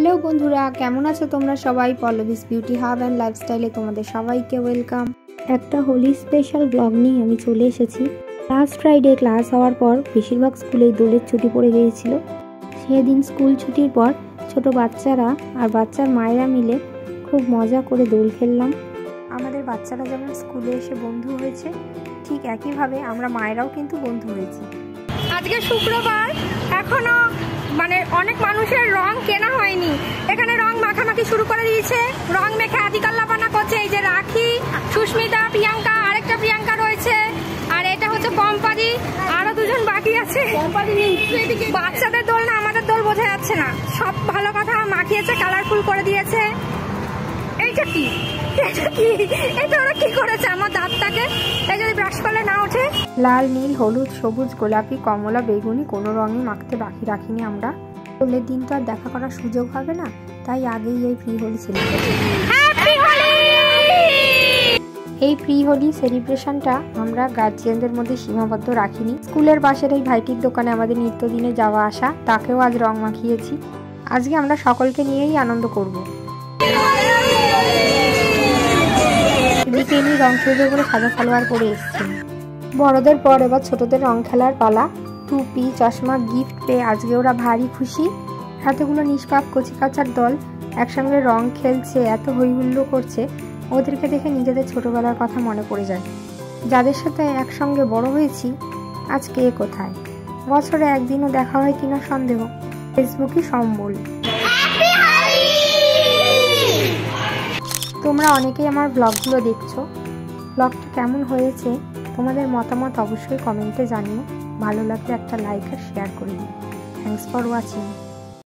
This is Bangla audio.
হ্যালো বন্ধুরা, কেমন আছো তোমরা সবাই? পল্লবীস বিউটি হাব অ্যান্ড লাইফস্টাইলে তোমাদের সবাইকে ওয়েলকাম। একটা হোলি স্পেশাল ব্লগ নিয়ে আমি চলে এসেছি। লাস্ট ফ্রাইডে ক্লাস হওয়ার পর বেশিরভাগ স্কুলেই দোলের ছুটি পড়ে গিয়েছিল। সেদিন স্কুল ছুটির পর ছোট বাচ্চারা আর বাচ্চার মায়েরা মিলে খুব মজা করে দোল খেললাম। আমাদের বাচ্চারা যেমন স্কুলে এসে বন্ধু হয়েছে, ঠিক একইভাবে আমরা মায়েরাও কিন্তু বন্ধু হয়েছি। আজকে শুক্রবার, এখনো অনেক মানুষের রং কেনা হয়নি। এখানে রং মাখামাখি শুরু করে দিয়েছে, রং মেখে আদিকাল্লাপানা করছে। এই যে রাখি, সুস্মিতা, প্রিয়াঙ্কা, আরেকটা প্রিয়াঙ্কা রয়েছে, আর এটা হচ্ছে পম্পাদি, আরো দুজন বাকি আছে। বাচ্চাদের দোল না আমাদের দোল বোঝা যাচ্ছে না। সব ভালো কথা মাখিয়েছে, কালারফুল করে দিয়েছে। এইটা কি এটা ওরা কি করেছে আমার দাঁতটাকে? এই যদি ব্রাশ করলে না ওঠে। লাল, নীল, হলুদ, সবুজ, গোলাপি, কমলা, বেগুনি কোনো রঙই মাখতে বাকি রাখিনি আমরা। হোলির দিন তো আর দেখা করার সুযোগ হবে না, তাই আগেই এই প্রি হোলি এই প্রি হোলি সেলিব্রেশনটা আমরা গার্জিয়ানদের মধ্যে সীমাবদ্ধ রাখিনি। স্কুলের পাশের এই ভাইটির দোকানে আমাদের নিত্যদিনে যাওয়া আসা, তাকেও আজ রং মাখিয়েছি। আজকে আমরা সকলকে নিয়েই আনন্দ করব। বিকেনি রং খেলবে বলে সাদা সালোয়ার পরে এসেছি। বড়দের পর এবার ছোটদের রং খেলার পালা। টুপি, চশমা, গিফট পেয়ে আজকে ওরা ভারী খুশি। এতগুলো নিষ্পাপ কচিকাচার দল একসঙ্গে রং খেলছে, এত হইহুল্লো করছে, ওদেরকে দেখে নিজেদের ছোটবেলার কথা মনে পড়ে যায়। যাদের সাথে একসঙ্গে বড় হয়েছি, আজ কে কোথায়। বছরে একদিনও দেখা হয় কিনা সন্দেহ। ফেসবুকই সম্বল। তোমরা অনেকেই আমার ব্লগগুলো দেখছো। ব্লগটা কেমন হয়েছে তোমাদের মতামত অবশ্যই কমেন্টে জানিও। ভালো লাগলে একটা লাইক আর শেয়ার করে দিও। Thanks for watching.